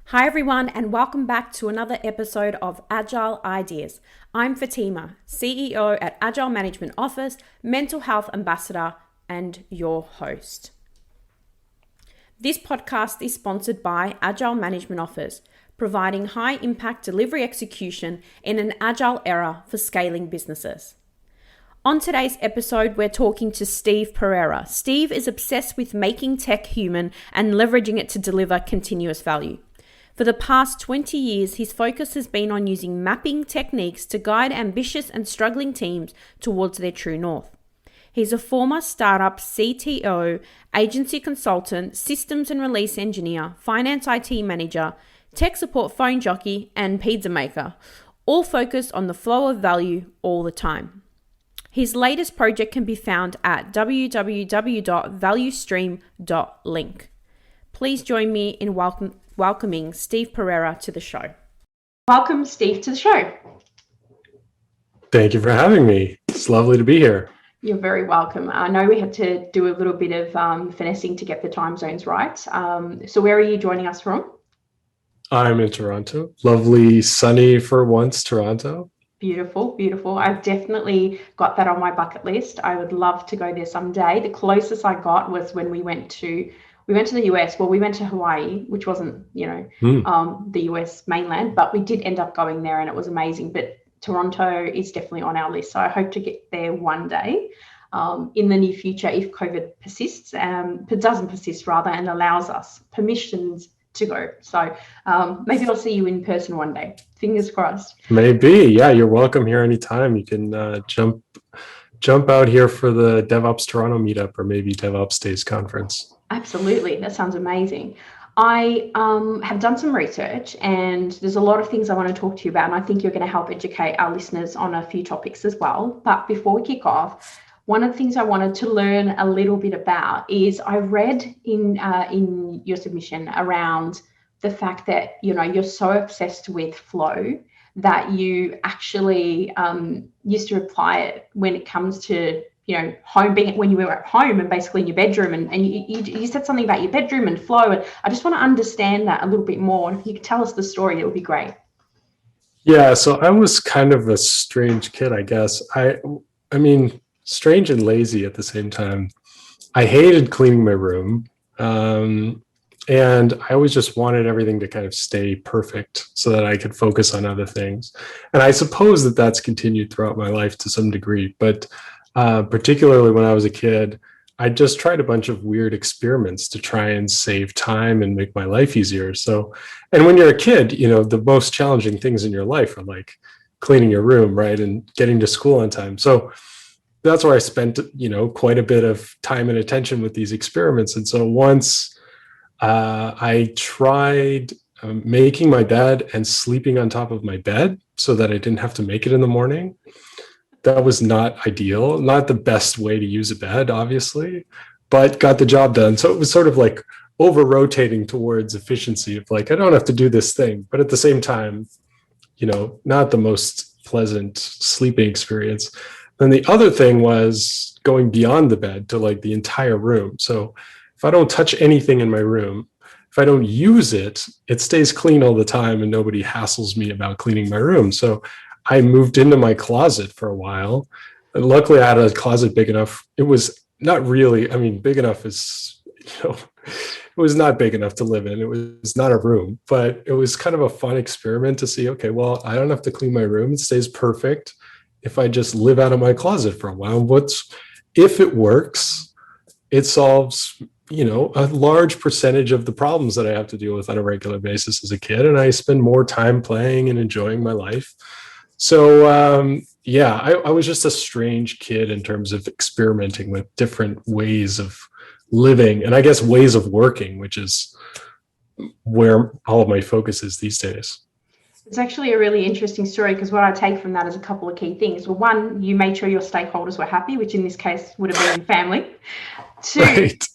Hi everyone, and welcome back to another episode of Agile Ideas. I'm Fatima, CEO at Agile Management Office, Mental Health Ambassador, and your host. This podcast is sponsored by Agile Management Office, providing high impact delivery execution in an agile era for scaling businesses. On today's episode, we're talking to Steve Pereira. Steve is obsessed with making tech human and leveraging it to deliver continuous value. For the past 20 years, his focus has been on using mapping techniques to guide ambitious and struggling teams towards their true north. He's a former startup CTO, agency consultant, systems and release engineer, finance IT manager, tech support phone jockey, and pizza maker, all focused on the flow of value all the time. His latest project can be found at www.valuestream.link. Please join me in welcoming Steve Pereira to the show. Welcome, Steve, to the show. Thank you for having me. It's lovely to be here. You're very welcome. I know we had to do a little bit of finessing to get the time zones right. So where are you joining us from? I'm in Toronto. Lovely, sunny for once, Toronto. Beautiful, beautiful. I've definitely got that on my bucket list. I would love to go there someday. The closest I got was when we went to the US. Well, we went to Hawaii, which wasn't, the US mainland, but we did end up going there and it was amazing. But Toronto is definitely on our list. So I hope to get there one day in the near future if COVID persists, doesn't persist rather, and allows us permissions to go. So maybe I'll see you in person one day. Fingers crossed. Maybe. Yeah, you're welcome here anytime. You can jump out here for the DevOps Toronto meetup or maybe DevOps Days conference. Absolutely. That sounds amazing. I have done some research and there's a lot of things I want to talk to you about, and I think you're going to help educate our listeners on a few topics as well. But before we kick off, one of the things I wanted to learn a little bit about is I read in your submission around the fact that, you're so obsessed with flow that you actually used to apply it when it comes to home, being when you were at home and basically in your bedroom, and you said something about your bedroom and flow, and I just want to understand that a little bit more. And if you could tell us the story, it would be great. Yeah, so I was kind of a strange kid, I guess. I mean, strange and lazy at the same time. I hated cleaning my room, and I always just wanted everything to kind of stay perfect so that I could focus on other things. And I suppose that that's continued throughout my life to some degree, but particularly when I was a kid, I just tried a bunch of weird experiments to try and save time and make my life easier. So, and when you're a kid, the most challenging things in your life are like cleaning your room, right? And getting to school on time. So that's where I spent, quite a bit of time and attention with these experiments. And so once I tried making my bed and sleeping on top of my bed so that I didn't have to make it in the morning. That was not ideal, not the best way to use a bed, obviously, but got the job done. So it was sort of like over-rotating towards efficiency of like, I don't have to do this thing, but at the same time, not the most pleasant sleeping experience. Then the other thing was going beyond the bed to like the entire room. So if I don't touch anything in my room, if I don't use it, it stays clean all the time and nobody hassles me about cleaning my room. So I moved into my closet for a while. And luckily, I had a closet big enough. It was not really, big enough is, it was not big enough to live in. It was not a room, but it was kind of a fun experiment to see, okay, well, I don't have to clean my room. It stays perfect if I just live out of my closet for a while. If it works, it solves, a large percentage of the problems that I have to deal with on a regular basis as a kid. And I spend more time playing and enjoying my life. So, I was just a strange kid in terms of experimenting with different ways of living and I guess ways of working, which is where all of my focus is these days. It's actually a really interesting story because what I take from that is a couple of key things. Well, one, you made sure your stakeholders were happy, which in this case would have been family. Two, right.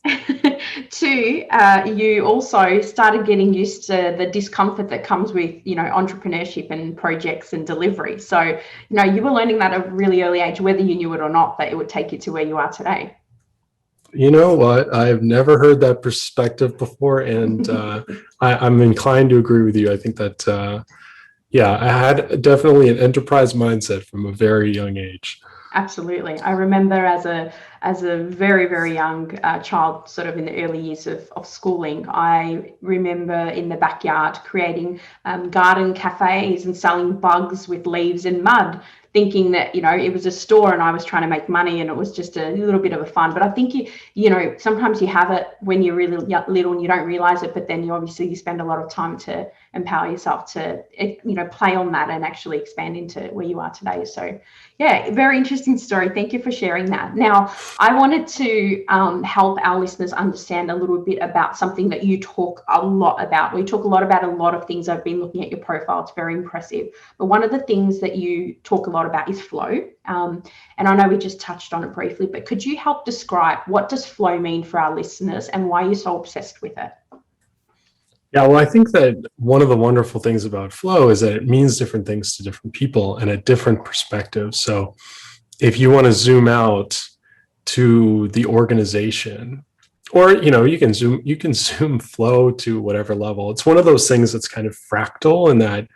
Two, you also started getting used to the discomfort that comes with, entrepreneurship and projects and delivery. So, you were learning that at a really early age, whether you knew it or not, that it would take you to where you are today. You know what? I've never heard that perspective before, and I'm inclined to agree with you. I think that, yeah, I had definitely an enterprise mindset from a very young age. Absolutely. I remember as a very, very young child, sort of in the early years of schooling, I remember in the backyard creating garden cafes and selling bugs with leaves and mud, thinking that, you know, it was a store and I was trying to make money and it was just a little bit of a fun. But I think, you know, sometimes you have it when you're really little and you don't realize it, but then you spend a lot of time to empower yourself to, you know, play on that and actually expand into where you are today. So yeah, very interesting story. Thank you for sharing that. Now, I wanted to help our listeners understand a little bit about something that you talk a lot about. We talk a lot about a lot of things. I've been looking at your profile. It's very impressive. But one of the things that you talk a lot about is flow. And I know we just touched on it briefly, but could you help describe what does flow mean for our listeners and why you're so obsessed with it? Yeah, well, I think that one of the wonderful things about flow is that it means different things to different people and at different perspectives. So if you want to zoom out to the organization, or you can zoom flow to whatever level. It's one of those things that's kind of fractal, in that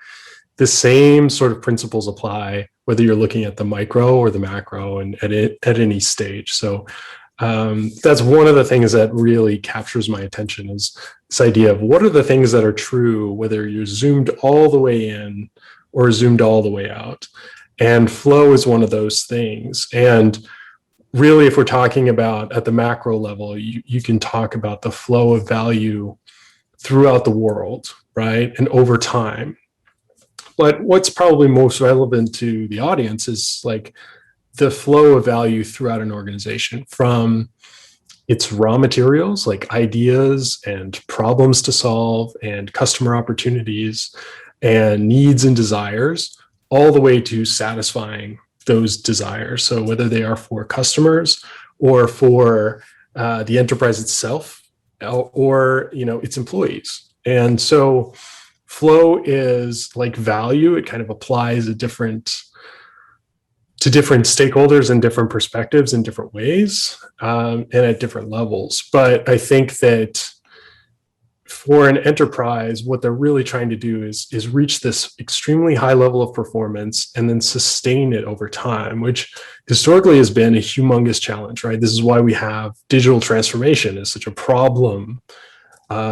the same sort of principles apply whether you're looking at the micro or the macro, and at any stage. So that's one of the things that really captures my attention, is this idea of what are the things that are true, whether you're zoomed all the way in or zoomed all the way out. And flow is one of those things. And really, if we're talking about at the macro level, you can talk about the flow of value throughout the world, right? And over time. But what's probably most relevant to the audience is like the flow of value throughout an organization, from its raw materials like ideas and problems to solve and customer opportunities and needs and desires, all the way to satisfying those desires. So whether they are for customers or for the enterprise itself, or its employees. And so flow is like value. It kind of applies to different stakeholders and different perspectives in different ways, and at different levels. But I think that for an enterprise, what they're really trying to do is reach this extremely high level of performance and then sustain it over time, which historically has been a humongous challenge, right? This is why we have digital transformation as such a problem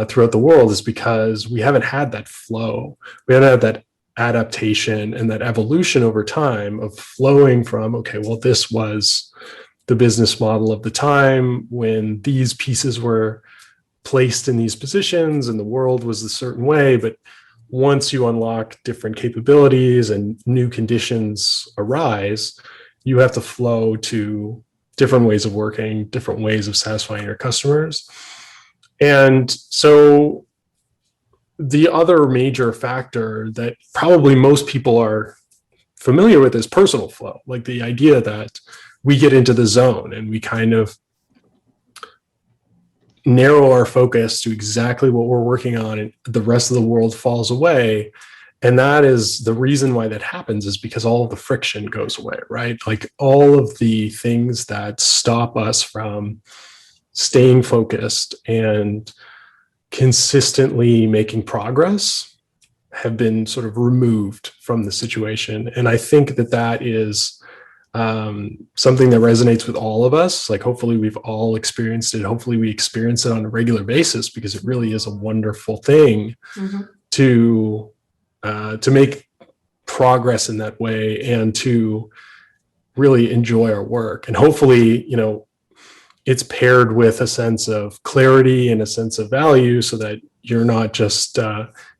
throughout the world, is because we haven't had that flow. We haven't had that adaptation and that evolution over time of flowing from, okay, well, this was the business model of the time when these pieces were placed in these positions and the world was a certain way. But once you unlock different capabilities and new conditions arise, you have to flow to different ways of working, different ways of satisfying your customers. And so the other major factor that probably most people are familiar with is personal flow, like the idea that we get into the zone and we kind of narrow our focus to exactly what we're working on, and the rest of the world falls away. And that is the reason why that happens, is because all of the friction goes away, right? Like all of the things that stop us from staying focused and consistently making progress have been sort of removed from the situation. And I think that that is something that resonates with all of us. Like hopefully we've all experienced it. Hopefully we experience it on a regular basis, because it really is a wonderful thing to make progress in that way and to really enjoy our work. And hopefully, it's paired with a sense of clarity and a sense of value, so that you're not just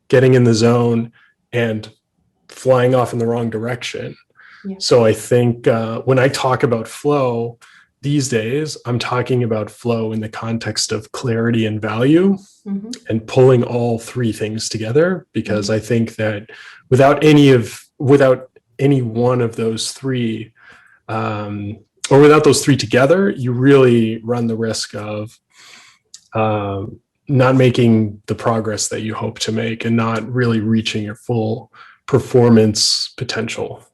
getting in the zone and flying off in the wrong direction. Yeah. So I think when I talk about flow these days, I'm talking about flow in the context of clarity and value, and pulling all three things together, because I think that without any one of those three, or without those three together, you really run the risk of not making the progress that you hope to make and not really reaching your full performance potential.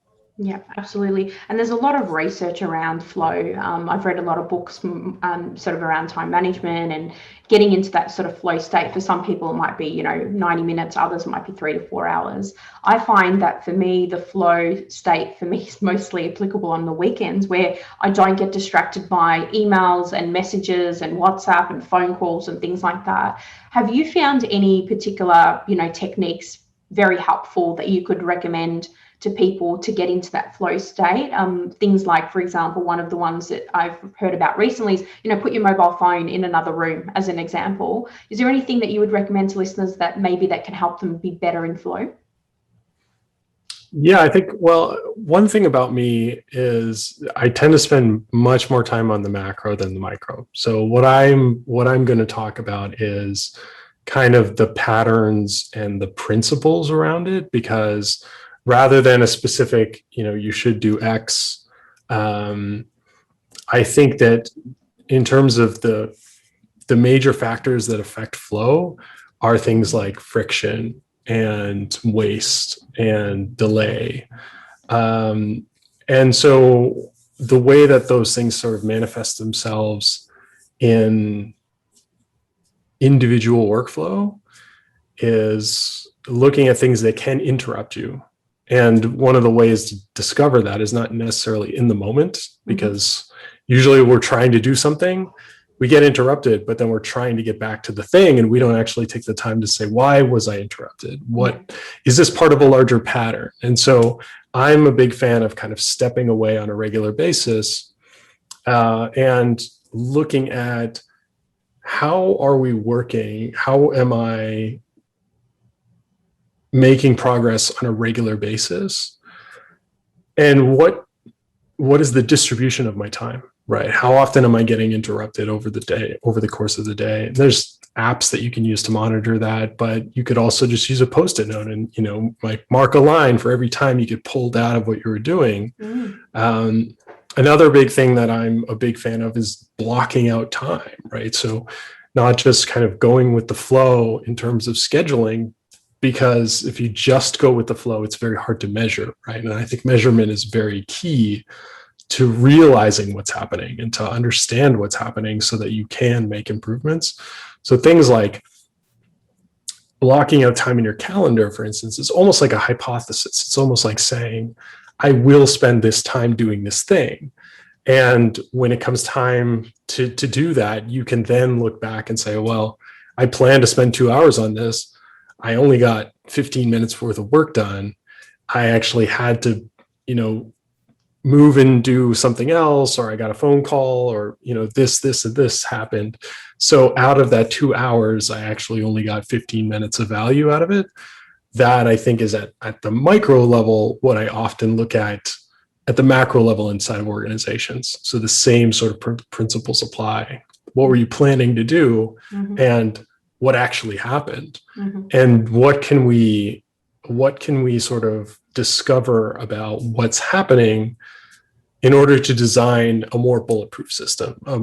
Yeah, absolutely. And there's a lot of research around flow. I've read a lot of books sort of around time management and getting into that sort of flow state. For some people, it might be, 90 minutes, others might be 3 to 4 hours. I find that for me, the flow state for me is mostly applicable on the weekends where I don't get distracted by emails and messages and WhatsApp and phone calls and things like that. Have you found any particular, techniques very helpful that you could recommend to people to get into that flow state? Things like, for example, one of the ones that I've heard about recently is, put your mobile phone in another room as an example. Is there anything that you would recommend to listeners that maybe that can help them be better in flow? Yeah, I think, well, one thing about me is I tend to spend much more time on the macro than the micro. So what I'm going to talk about is kind of the patterns and the principles around it, because rather than a specific, you should do X, I think that in terms of the major factors that affect flow are things like friction and waste and delay. And so the way that those things sort of manifest themselves in individual workflow is looking at things that can interrupt you. And one of the ways to discover that is not necessarily in the moment, because usually we're trying to do something, we get interrupted, but then we're trying to get back to the thing, and we don't actually take the time to say, why was I interrupted? What is this part of a larger pattern? And so I'm a big fan of kind of stepping away on a regular basis and looking at how are we working? How am I making progress on a regular basis? And what is the distribution of my time, right? How often am I getting interrupted over the day, over the course of the day? There's apps that you can use to monitor that, but you could also just use a Post-it note and, like mark a line for every time you get pulled out of what you were doing. Another big thing that I'm a big fan of is blocking out time, right? So not just kind of going with the flow in terms of scheduling, because if you just go with the flow, it's very hard to measure, right? And I think measurement is very key to realizing what's happening and to understand what's happening so that you can make improvements. So things like blocking out time in your calendar, for instance, is almost like a hypothesis. It's almost like saying, I will spend this time doing this thing. And when it comes time to do that, you can then look back and say, well, I plan to spend 2 hours on this. I only got 15 minutes worth of work done. I actually had to, move and do something else, or I got a phone call, or, this, and this happened. So out of that 2 hours, I actually only got 15 minutes of value out of it. That I think is at the micro level, what I often look at the macro level inside of organizations. So the same sort of principles apply. What were you planning to do? And what actually happened? And what can we sort of discover about what's happening in order to design a more bulletproof system, a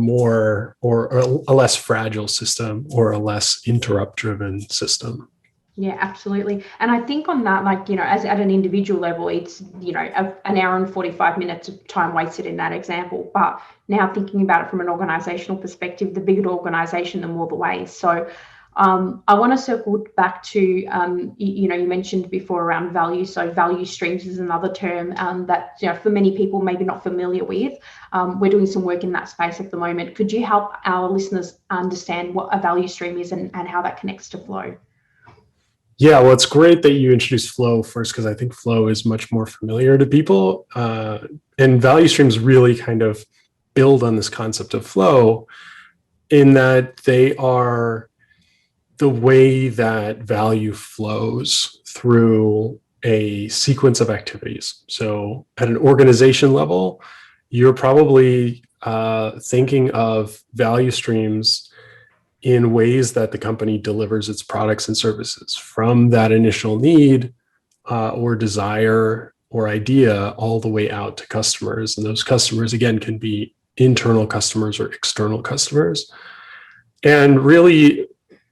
less fragile system, or a less interrupt driven system? Yeah, absolutely. And I think on that, as at an individual level, it's, an hour and 45 minutes of time wasted in that example. But now thinking about it from an organizational perspective, the bigger the organization, the more the waste. So I want to circle back to, you mentioned before around value. So value streams is another term that, for many people maybe not familiar with. We're doing some work in that space at the moment. Could you help our listeners understand what a value stream is and how that connects to flow? Yeah, well, it's great that you introduced flow first, because I think flow is much more familiar to people. And value streams really kind of build on this concept of flow in that they are the way that value flows through a sequence of activities. So at an organization level, you're probably thinking of value streams in ways that the company delivers its products and services, from that initial need or desire or idea all the way out to customers. And those customers, again, can be internal customers or external customers. And really,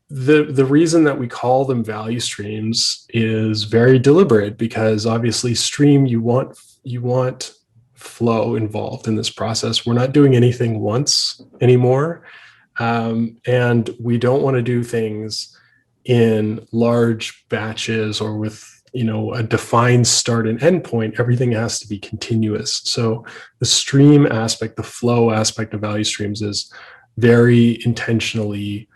the reason that we call them value streams is very deliberate, because obviously stream, you want flow involved in this process. We're not doing anything once anymore. And we don't want to do things in large batches or with a defined start and end point. Everything has to be continuous. So the stream aspect, the flow aspect of value streams is very intentionally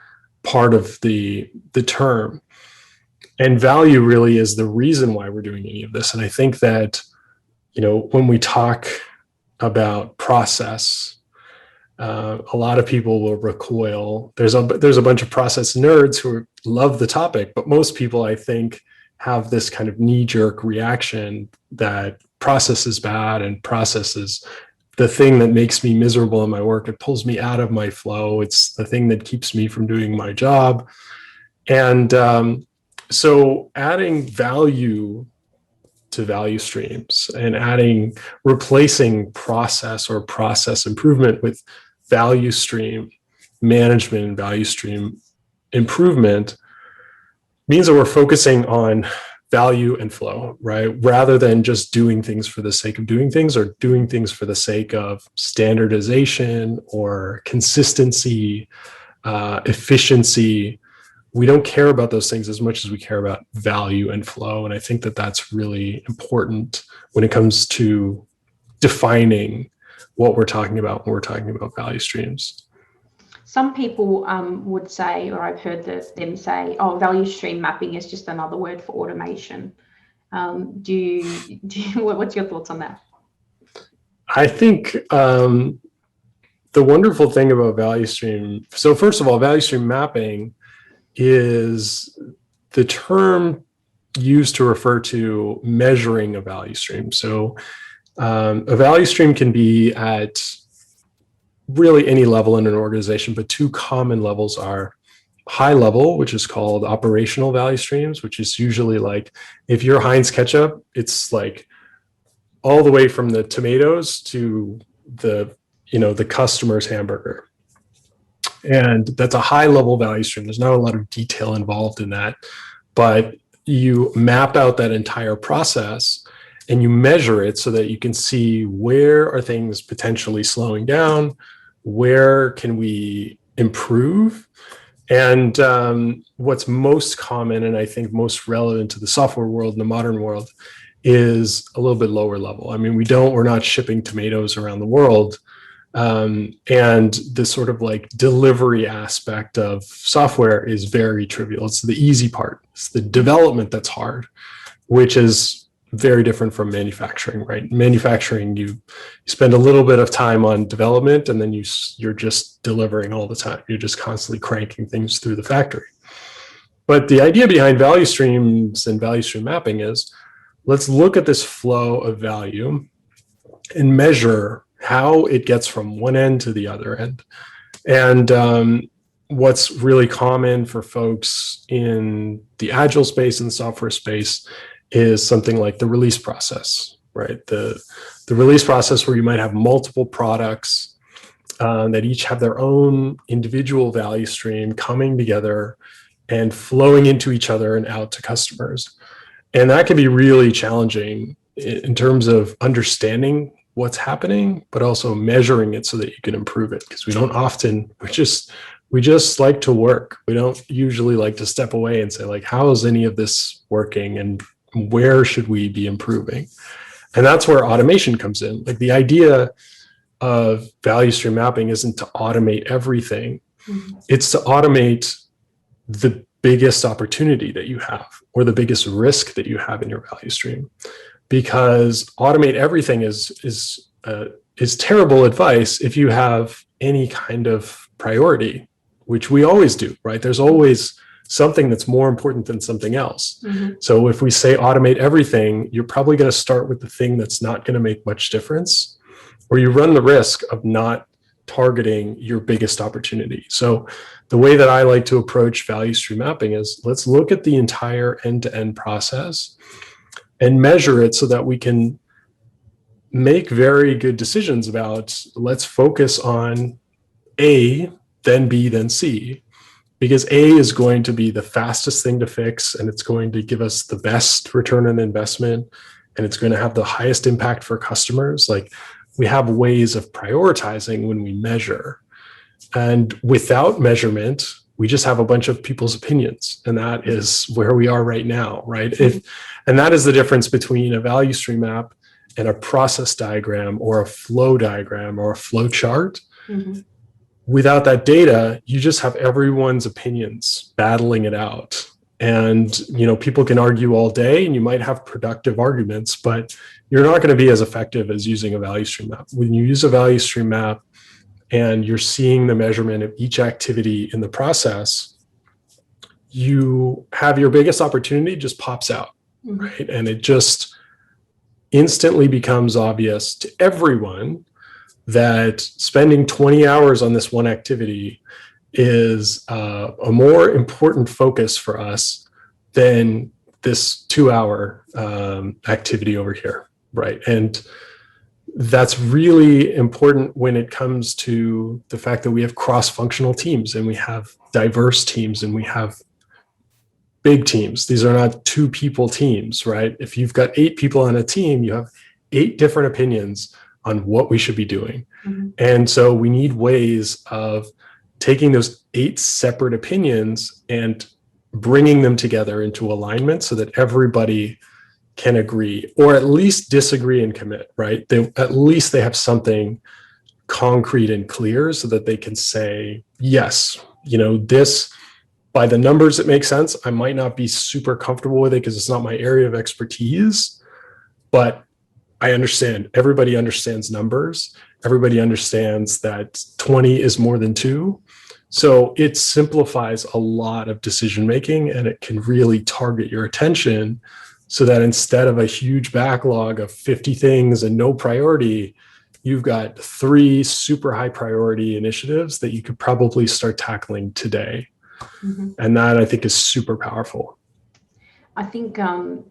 part of the term. And value really is the reason why we're doing any of this. And I think that, when we talk about process, a lot of people will recoil. There's a bunch of process nerds who love the topic, but most people, I think, have this kind of knee-jerk reaction that process is bad and process is the thing that makes me miserable in my work. It pulls me out of my flow. It's the thing that keeps me from doing my job. And so adding value to value streams and replacing process or process improvement with value stream management and value stream improvement means that we're focusing on value and flow, right? Rather than just doing things for the sake of doing things, or doing things for the sake of standardization or consistency, efficiency. We don't care about those things as much as we care about value and flow. And I think that that's really important when it comes to defining what we're talking about when we're talking about value streams. Some people would say, or I've heard them say, "Oh, value stream mapping is just another word for automation." What's your thoughts on that? I think the wonderful thing about value stream. So first of all, value stream mapping is the term used to refer to measuring a value stream. So a value stream can be at really any level in an organization, but two common levels are high level, which is called operational value streams, which is usually like, if you're Heinz ketchup, it's like all the way from the tomatoes to the customer's hamburger. And that's a high level value stream. There's not a lot of detail involved in that, but you map out that entire process and you measure it so that you can see where are things potentially slowing down, where can we improve. And what's most common, and I think most relevant to the software world and the modern world, is a little bit lower level. I mean, we're not shipping tomatoes around the world. And the sort of like delivery aspect of software is very trivial. It's the easy part. It's the development that's hard, which is very different from manufacturing, right? Manufacturing, you spend a little bit of time on development and then you're just delivering all the time. You're just constantly cranking things through the factory. But the idea behind value streams and value stream mapping is, let's look at this flow of value and measure how it gets from one end to the other end. And what's really common for folks in the Agile space and the software space is something like the release process, right? The release process where you might have multiple products that each have their own individual value stream coming together and flowing into each other and out to customers. And that can be really challenging in terms of understanding what's happening, but also measuring it so that you can improve it. Because we just like to work. We don't usually like to step away and say, like, how is any of this working and where should we be improving? And that's where automation comes in. Like, the idea of value stream mapping isn't to automate everything. Mm-hmm. It's to automate the biggest opportunity that you have or the biggest risk that you have in your value stream. Because automate everything is terrible advice if you have any kind of priority, which we always do, right? There's always something that's more important than something else. Mm-hmm. So if we say automate everything, you're probably going to start with the thing that's not going to make much difference, or you run the risk of not targeting your biggest opportunity. So the way that I like to approach value stream mapping is, let's look at the entire end-to-end process and measure it so that we can make very good decisions about, let's focus on A, then B, then C. because A is going to be the fastest thing to fix, and it's going to give us the best return on investment, and it's going to have the highest impact for customers. Like, we have ways of prioritizing when we measure. And without measurement, we just have a bunch of people's opinions. And that is where we are right now, right? And that is the difference between a value stream map and a process diagram or a flow diagram or a flow chart. Mm-hmm. Without that data, you just have everyone's opinions battling it out. And, people can argue all day and you might have productive arguments, but you're not going to be as effective as using a value stream map. When you use a value stream map and you're seeing the measurement of each activity in the process, you have your biggest opportunity just pops out, right? And it just instantly becomes obvious to everyone that spending 20 hours on this one activity is a more important focus for us than this 2-hour activity over here, right? And that's really important when it comes to the fact that we have cross-functional teams and we have diverse teams and we have big teams. These are not 2-people teams, right? If you've got 8 people on a team, you have 8 different opinions on what we should be doing. Mm-hmm. And so we need ways of taking those 8 separate opinions and bringing them together into alignment so that everybody can agree, or at least disagree and commit, right? At least they have something concrete and clear so that they can say, yes, this, by the numbers, it makes sense. I might not be super comfortable with it because it's not my area of expertise, but I understand. Everybody understands numbers. Everybody understands that 20 is more than 2. So it simplifies a lot of decision making, and it can really target your attention so that instead of a huge backlog of 50 things and no priority, you've got 3 super high priority initiatives that you could probably start tackling today. Mm-hmm. And that, I think, is super powerful. I think,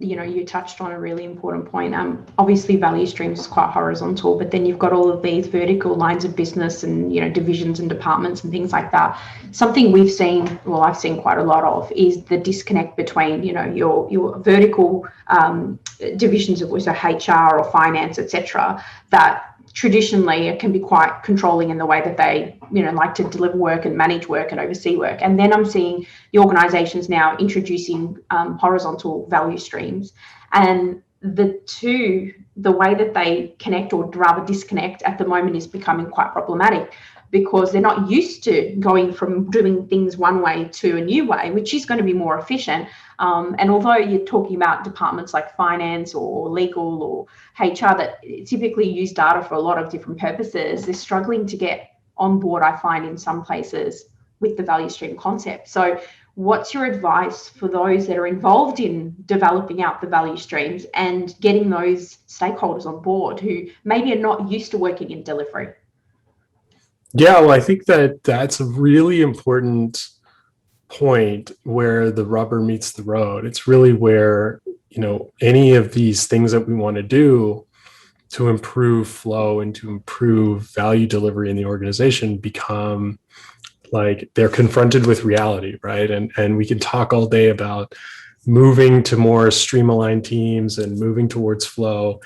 you touched on a really important point. Obviously, value streams is quite horizontal, but then you've got all of these vertical lines of business and, divisions and departments and things like that. Something I've seen quite a lot of is the disconnect between, your vertical divisions of HR or finance, etc., that traditionally it can be quite controlling in the way that they, like to deliver work and manage work and oversee work. And then I'm seeing the organizations now introducing horizontal value streams, and the way that they connect, or rather disconnect at the moment, is becoming quite problematic, because they're not used to going from doing things one way to a new way, which is going to be more efficient. And although you're talking about departments like finance or legal or HR that typically use data for a lot of different purposes, they're struggling to get on board, I find, in some places, with the value stream concept. So what's your advice for those that are involved in developing out the value streams and getting those stakeholders on board who maybe are not used to working in delivery? Yeah, well, I think that's a really important point where the rubber meets the road. It's really where, any of these things that we want to do to improve flow and to improve value delivery in the organization become like they're confronted with reality, right? And we can talk all day about moving to more streamlined teams and moving towards flow.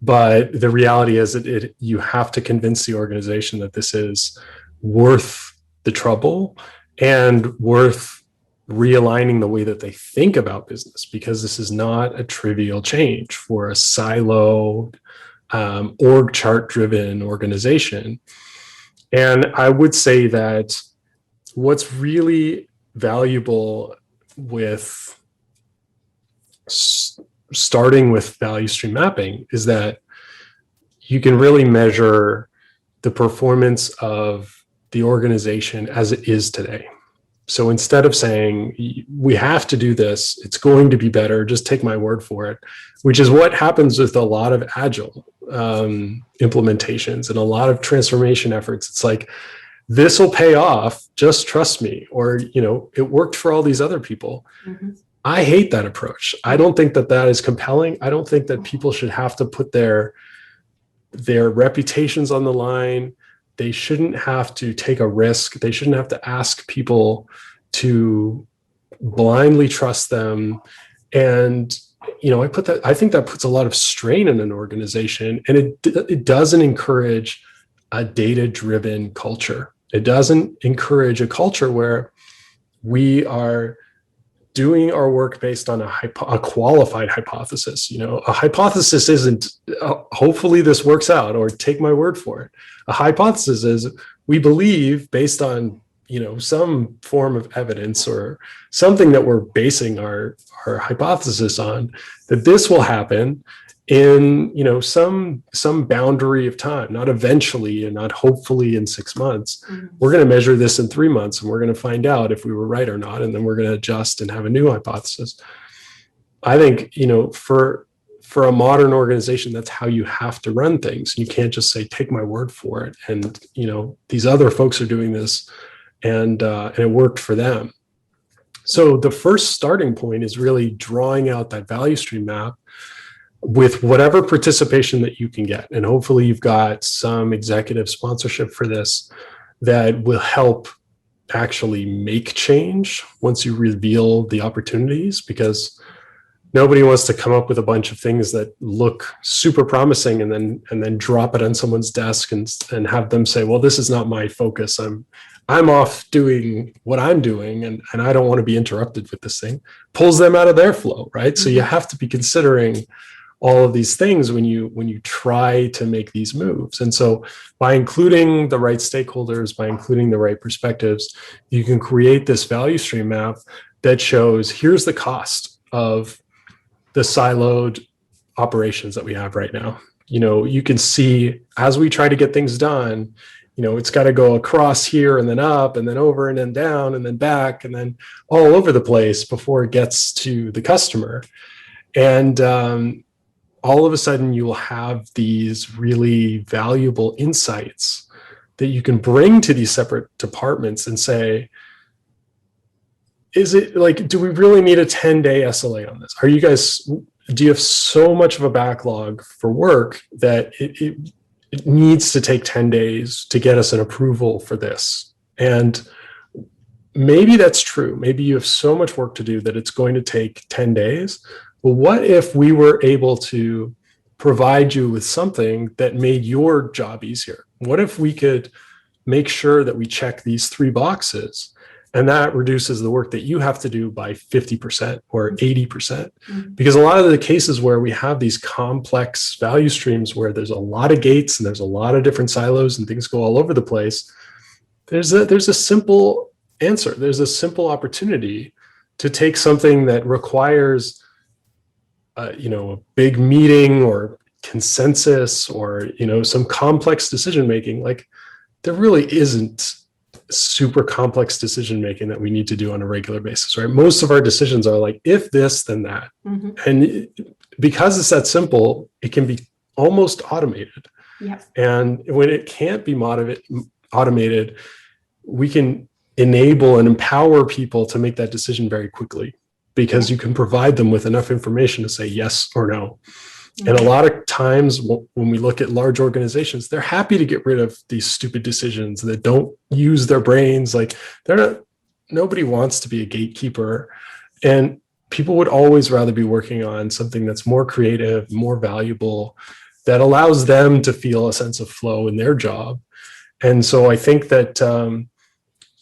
But the reality is that you have to convince the organization that this is worth the trouble and worth realigning the way that they think about business, because this is not a trivial change for a siloed, org chart driven organization. And I would say that what's really valuable with starting with value stream mapping is that you can really measure the performance of the organization as it is today. So instead of saying, we have to do this, it's going to be better, just take my word for it, which is what happens with a lot of Agile implementations and a lot of transformation efforts. It's like, this will pay off, just trust me, or, it worked for all these other people. Mm-hmm. I hate that approach. I don't think that is compelling. I don't think that people should have to put their reputations on the line. They shouldn't have to take a risk. They shouldn't have to ask people to blindly trust them. And, I think that puts a lot of strain in an organization, and it doesn't encourage a data-driven culture. It doesn't encourage a culture where we are doing our work based on a qualified hypothesis. A hypothesis isn't, hopefully this works out, or take my word for it. A hypothesis is we believe based on, some form of evidence or something that we're basing our hypothesis on, that this will happen in, some boundary of time, not eventually and not hopefully in 6 months. We're going to measure this in 3 months, and we're going to find out if we were right or not. And then we're going to adjust and have a new hypothesis. I think, for a modern organization, that's how you have to run things. You can't just say, take my word for it. And, these other folks are doing this, and it worked for them. So the first starting point is really drawing out that value stream map with whatever participation that you can get. And hopefully you've got some executive sponsorship for this that will help actually make change once you reveal the opportunities, because nobody wants to come up with a bunch of things that look super promising and then drop it on someone's desk and have them say, well, this is not my focus. I'm off doing what I'm doing, and I don't want to be interrupted with this thing. Pulls them out of their flow, right? Mm-hmm. So you have to be considering all of these things when you try to make these moves. And so by including the right stakeholders, by including the right perspectives, you can create this value stream map that shows, here's the cost of the siloed operations that we have right now. You can see as we try to get things done, it's got to go across here and then up and then over and then down and then back and then all over the place before it gets to the customer. And all of a sudden you will have these really valuable insights that you can bring to these separate departments and say, is it like, do we really need a 10-day SLA on this? Do you have so much of a backlog for work that it needs to take 10 days to get us an approval for this? And maybe that's true. Maybe you have so much work to do that it's going to take 10 days. Well, what if we were able to provide you with something that made your job easier? What if we could make sure that we check these 3 boxes, and that reduces the work that you have to do by 50% or 80%? Mm-hmm. Because a lot of the cases where we have these complex value streams where there's a lot of gates and there's a lot of different silos and things go all over the place, there's a simple answer. There's a simple opportunity to take something that requires a big meeting or consensus or some complex decision making. Like, there really isn't super complex decision making that we need to do on a regular basis, right? Most of our decisions are like, if this, then that. Mm-hmm. And because it's that simple, it can be almost automated. Yeah. And when it can't be automated, we can enable and empower people to make that decision very quickly, because you can provide them with enough information to say yes or no. Mm-hmm. And a lot of times when we look at large organizations, they're happy to get rid of these stupid decisions that don't use their brains. Like, nobody wants to be a gatekeeper, and people would always rather be working on something that's more creative, more valuable, that allows them to feel a sense of flow in their job. And so I think that,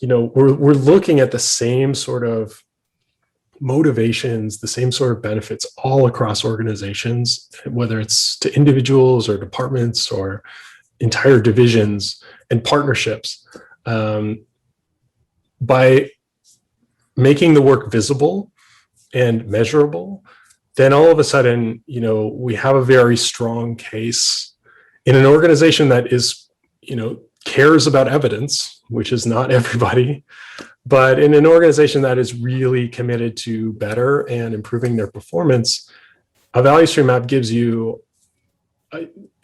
we're looking at the same sort of motivations, the same sort of benefits all across organizations, whether it's to individuals or departments or entire divisions and partnerships. By making the work visible and measurable, then all of a sudden, we have a very strong case in an organization that is, cares about evidence, which is not everybody, but in an organization that is really committed to better and improving their performance. A value stream map gives you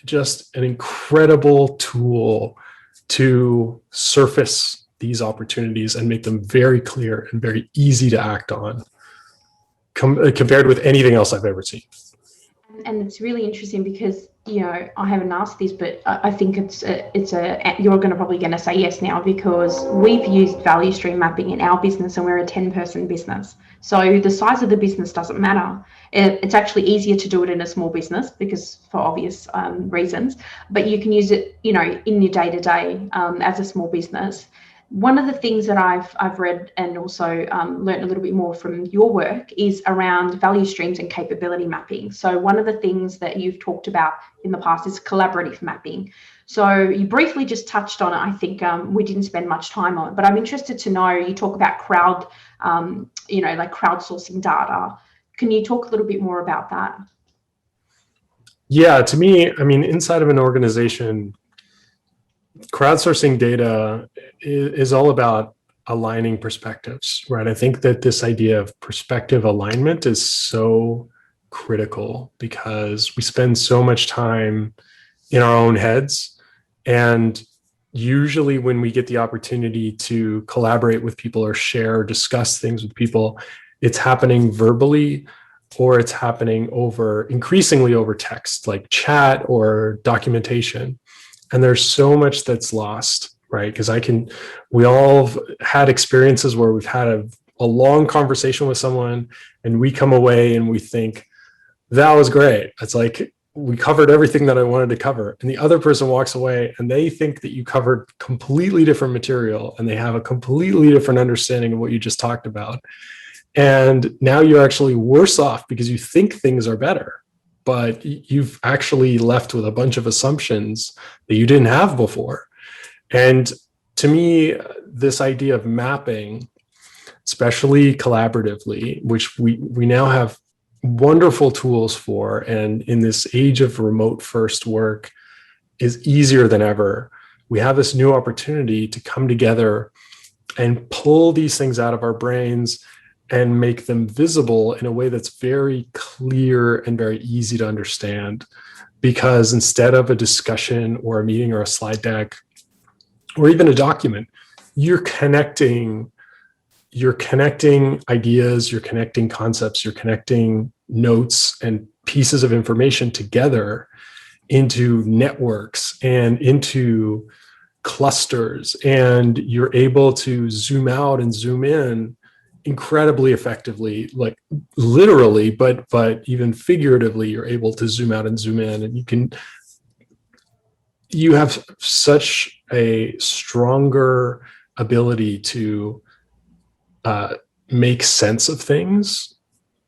just an incredible tool to surface these opportunities and make them very clear and very easy to act on, compared with anything else I've ever seen. And it's really interesting because, I haven't asked this, but I think you're probably going to say yes now, because we've used value stream mapping in our business, and we're a 10-person business. So the size of the business doesn't matter. It's actually easier to do it in a small business because for obvious reasons, but you can use it, in your day-to-day as a small business. One of the things that I've read and also learned a little bit more from your work is around value streams and capability mapping. So one of the things that you've talked about in the past is collaborative mapping. So you briefly just touched on it. I think we didn't spend much time on it, but I'm interested to know, you talk about like crowdsourcing data. Can you talk a little bit more about that? Yeah, to me, inside of an organization, crowdsourcing data is all about aligning perspectives, right? I think that this idea of perspective alignment is so critical because we spend so much time in our own heads. And usually when we get the opportunity to collaborate with people or share or discuss things with people, it's happening verbally, or it's happening increasingly over text, like chat or documentation. And there's so much that's lost, right? Because we all have had experiences where we've had a long conversation with someone and we come away and we think, that was great. It's like, we covered everything that I wanted to cover. And the other person walks away and they think that you covered completely different material and they have a completely different understanding of what you just talked about. And now you're actually worse off because you think things are better, but you've actually left with a bunch of assumptions that you didn't have before. And to me, this idea of mapping, especially collaboratively, which we now have wonderful tools for, and in this age of remote first work is easier than ever. We have this new opportunity to come together and pull these things out of our brains and make them visible in a way that's very clear and very easy to understand. Because instead of a discussion or a meeting or a slide deck or even a document, you're connecting ideas, you're connecting concepts, you're connecting notes and pieces of information together into networks and into clusters. And you're able to zoom out and zoom in incredibly effectively, like literally, but even figuratively, you're able to zoom out and zoom in, and you have such a stronger ability to make sense of things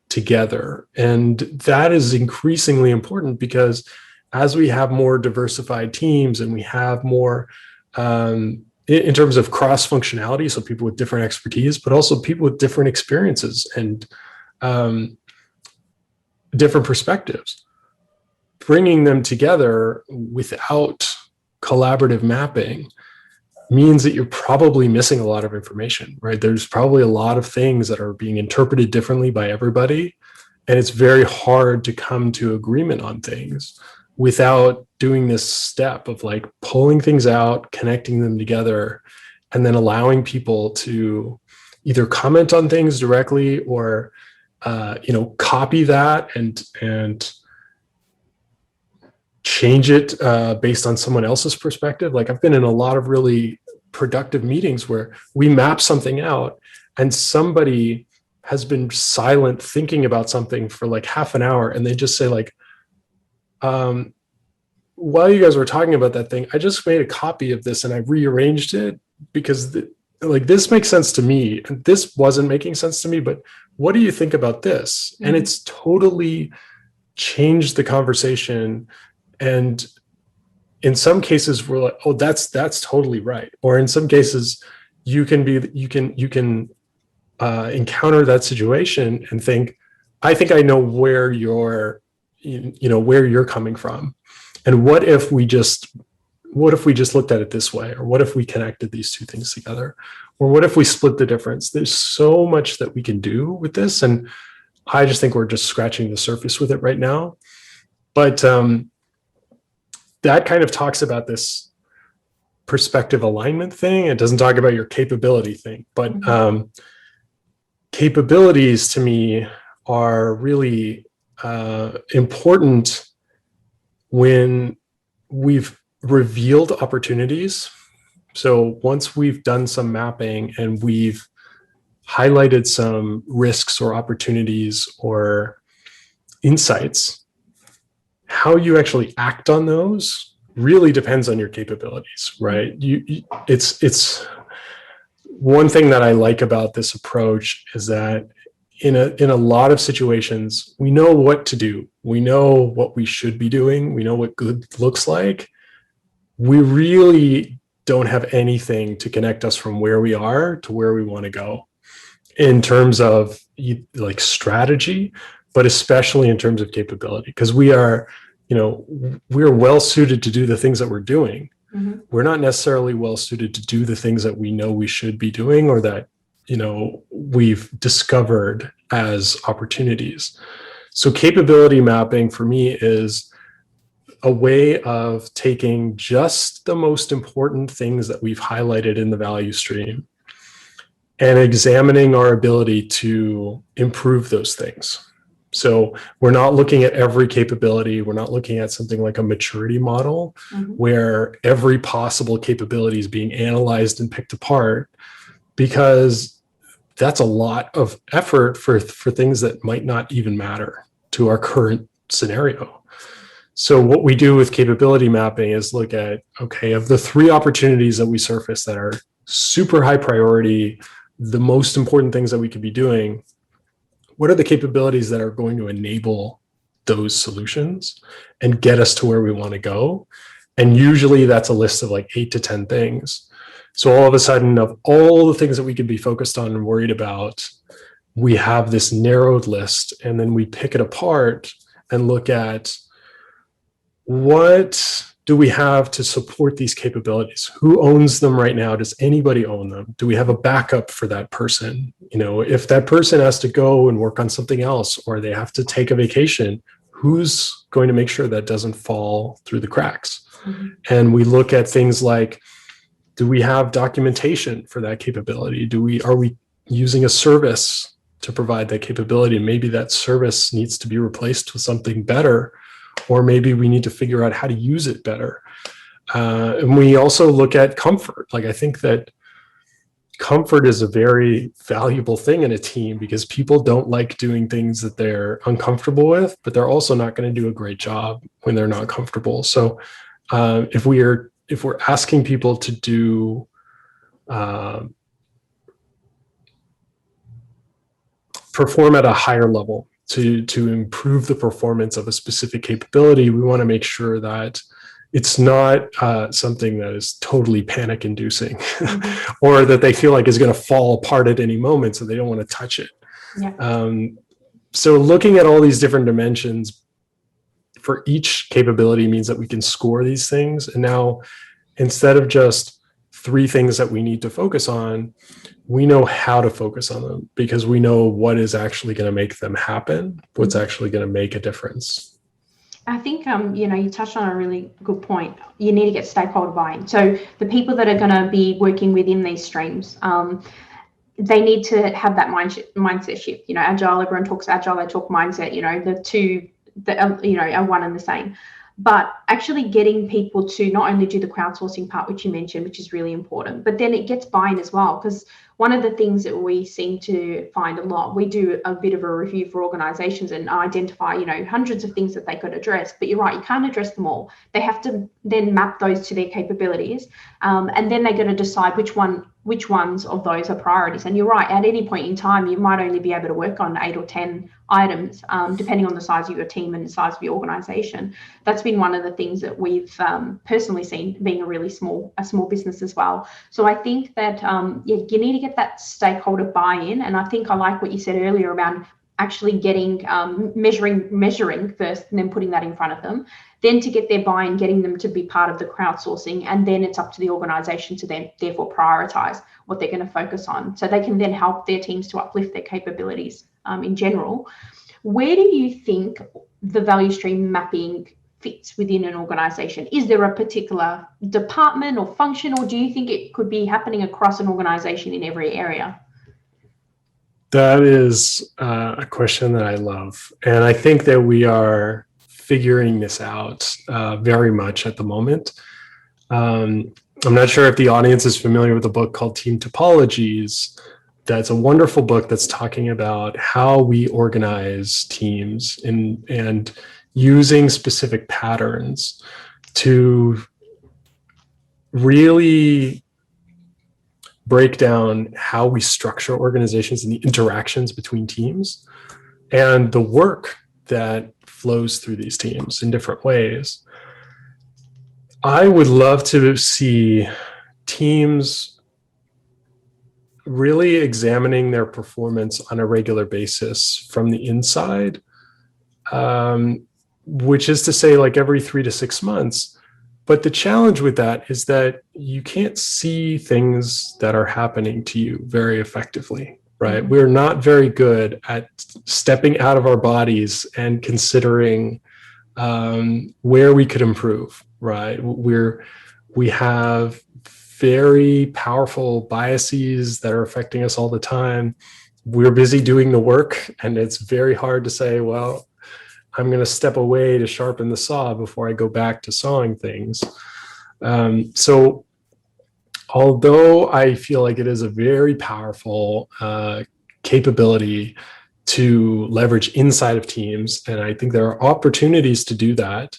together. And that is increasingly important because as we have more diversified teams and we have more in terms of cross functionality, so people with different expertise, but also people with different experiences and different perspectives, bringing them together without collaborative mapping means that you're probably missing a lot of information, right? There's probably a lot of things that are being interpreted differently by everybody. And it's very hard to come to agreement on things without doing this step of like pulling things out, connecting them together, and then allowing people to either comment on things directly or, copy that and change it based on someone else's perspective. Like I've been in a lot of really productive meetings where we map something out and somebody has been silent thinking about something for like half an hour. And they just say like, while you guys were talking about that thing, I just made a copy of this and I rearranged it because this makes sense to me. And this wasn't making sense to me, but what do you think about this? Mm-hmm. And it's totally changed the conversation. And in some cases we're like, oh, that's totally right. Or in some cases you can encounter that situation and think, I think I know where you're coming from. And what if we just looked at it this way? Or what if we connected these two things together? Or what if we split the difference? There's so much that we can do with this. And I just think we're just scratching the surface with it right now. But that kind of talks about this perspective alignment thing. It doesn't talk about your capability thing, but capabilities to me are really important when we've revealed opportunities. So once we've done some mapping and we've highlighted some risks or opportunities or insights, how you actually act on those really depends on your capabilities, right? It's one thing that I like about this approach is that in a lot of situations, we know what to do. We know what we should be doing. We know what good looks like. We really don't have anything to connect us from where we are to where we want to go in terms of like strategy, but especially in terms of capability, because we're well suited to do the things that we're doing. Mm-hmm. We're not necessarily well suited to do the things that we know we should be doing or that, we've discovered as opportunities. So capability mapping for me is a way of taking just the most important things that we've highlighted in the value stream and examining our ability to improve those things. So we're not looking at every capability. We're not looking at something like a maturity model, mm-hmm. where every possible capability is being analyzed and picked apart, because that's a lot of effort for things that might not even matter to our current scenario. So what we do with capability mapping is look at, okay, of the 3 opportunities that we surface that are super high priority, the most important things that we could be doing, what are the capabilities that are going to enable those solutions and get us to where we want to go? And usually that's a list of like 8 to 10 things. So all of a sudden, of all the things that we could be focused on and worried about, we have this narrowed list, and then we pick it apart and look at what do we have to support these capabilities? Who owns them right now? Does anybody own them? Do we have a backup for that person? If that person has to go and work on something else, or they have to take a vacation, who's going to make sure that doesn't fall through the cracks? Mm-hmm. And we look at things like, do we have documentation for that capability? Are we using a service to provide that capability? And maybe that service needs to be replaced with something better, or maybe we need to figure out how to use it better. And we also look at comfort. Like, I think that comfort is a very valuable thing in a team, because people don't like doing things that they're uncomfortable with, but they're also not going to do a great job when they're not comfortable. So if we're asking people to do perform at a higher level, to improve the performance of a specific capability, we want to make sure that it's not something that is totally panic inducing, mm-hmm. or that they feel like is going to fall apart at any moment, so they don't want to touch it. Yeah. So looking at all these different dimensions for each capability means that we can score these things. And now, instead of just 3 things that we need to focus on, we know how to focus on them, because we know what is actually going to make them happen, what's actually going to make a difference. I think, you touched on a really good point. You need to get stakeholder buy-in. So the people that are going to be working within these streams, they need to have that mindset shift. Agile, everyone talks Agile, they talk mindset, the two that are one and the same. But actually getting people to not only do the crowdsourcing part, which you mentioned, which is really important, but then it gets buy-in as well. Because one of the things that we seem to find a lot, we do a bit of a review for organizations and identify, hundreds of things that they could address. But you're right, you can't address them all. They have to then map those to their capabilities. And then they're going to decide which ones of those are priorities. And you're right, at any point in time, you might only be able to work on 8 or 10 items, depending on the size of your team and the size of your organization. That's been one of the things that we've personally seen, being a small business as well. So I think that you need to get that stakeholder buy-in. And I think I like what you said earlier around actually getting measuring first, and then putting that in front of them, then to get their buy-in, getting them to be part of the crowdsourcing, and then it's up to the organization to then therefore prioritize what they're going to focus on, so they can then help their teams to uplift their capabilities in general. Where do you think the value stream mapping fits within an organization? Is there a particular department or function, or do you think it could be happening across an organization in every area? That is a question that I love. And I think that we are figuring this out very much at the moment. I'm not sure if the audience is familiar with a book called Team Topologies. That's a wonderful book that's talking about how we organize teams and using specific patterns to really break down how we structure organizations and the interactions between teams and the work that flows through these teams in different ways. I would love to see teams really examining their performance on a regular basis from the inside, which is to say like every 3 to 6 months. But the challenge with that is that you can't see things that are happening to you very effectively, right? We're not very good at stepping out of our bodies and considering where we could improve, right? We have very powerful biases that are affecting us all the time. We're busy doing the work, and it's very hard to say, well, I'm going to step away to sharpen the saw before I go back to sawing things. So although I feel like it is a very powerful capability to leverage inside of teams, and I think there are opportunities to do that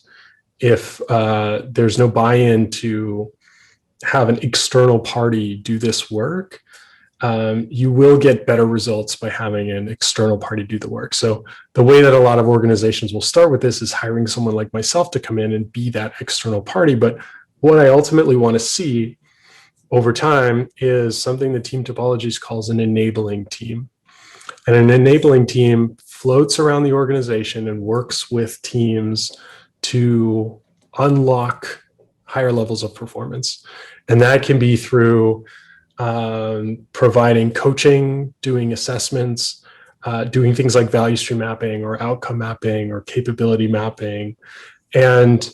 if there's no buy-in to have an external party do this work, you will get better results by having an external party do the work. So the way that a lot of organizations will start with this is hiring someone like myself to come in and be that external party. But what I ultimately want to see over time is something that Team Topologies calls an enabling team. And an enabling team floats around the organization and works with teams to unlock higher levels of performance. And that can be through providing coaching, doing assessments, doing things like value stream mapping or outcome mapping or capability mapping. And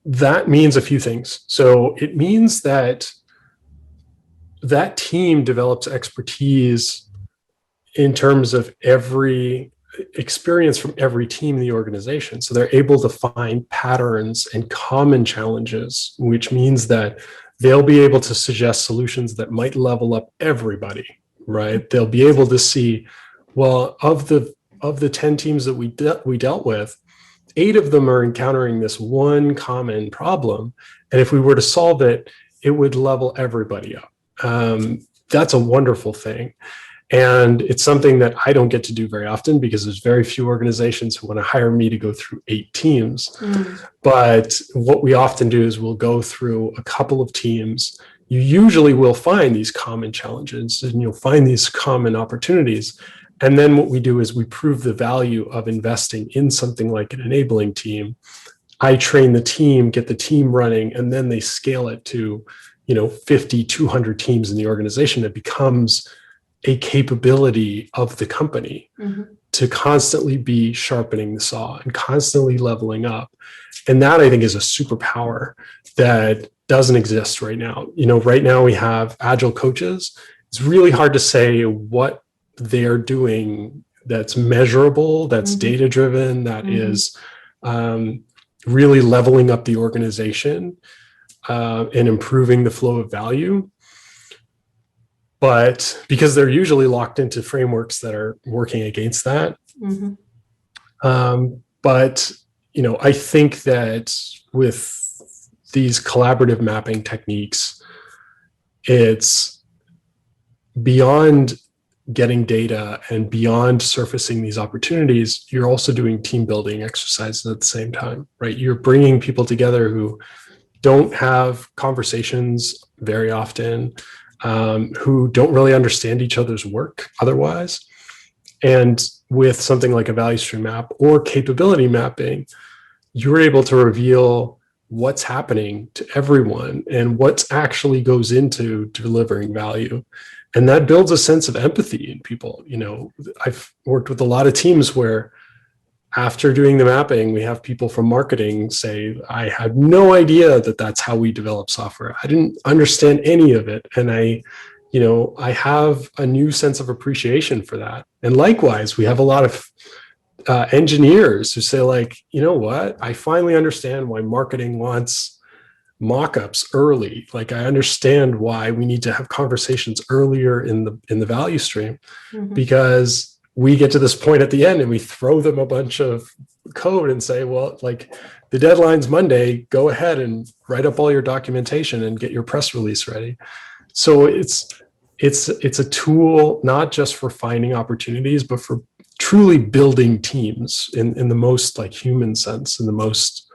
that means a few things. So it means that that team develops expertise in terms of every experience from every team in the organization. So they're able to find patterns and common challenges, which means that they'll be able to suggest solutions that might level up everybody, right? They'll be able to see, well, of the 10 teams that we dealt with, 8 of them are encountering this one common problem. And if we were to solve it, it would level everybody up. That's a wonderful thing. And it's something that I don't get to do very often because there's very few organizations who want to hire me to go through 8 teams. But what we often do is we'll go through a couple of teams. You usually will find these common challenges and you'll find these common opportunities. And then what we do is we prove the value of investing in something like an enabling team. I train the team, get the team running, and then they scale it to, 50, 200 teams in the organization. It becomes a capability of the company to constantly be sharpening the saw and constantly leveling up. And that, I think, is a superpower that doesn't exist right now. Right now we have Agile coaches. It's really hard to say what they're doing that's measurable, that's data-driven, that is really leveling up the organization and improving the flow of value. But because they're usually locked into frameworks that are working against that. But, I think that with these collaborative mapping techniques, it's beyond getting data and beyond surfacing these opportunities. You're also doing team building exercises at the same time, right? You're bringing people together who don't have conversations very often, who don't really understand each other's work otherwise. And with something like a value stream map or capability mapping, you're able to reveal what's happening to everyone and what actually goes into delivering value. And that builds a sense of empathy in people. I've worked with a lot of teams where after doing the mapping, we have people from marketing say, I had no idea that that's how we develop software. I didn't understand any of it. And I I have a new sense of appreciation for that. And likewise, we have a lot of engineers who say, like, you know what, I finally understand why marketing wants mock-ups early. Like, I understand why we need to have conversations earlier in the value stream, because we get to this point at the end and we throw them a bunch of code and say, well, like, the deadline's Monday, go ahead and write up all your documentation and get your press release ready. So it's a tool not just for finding opportunities, but for truly building teams in the most like human sense, in the most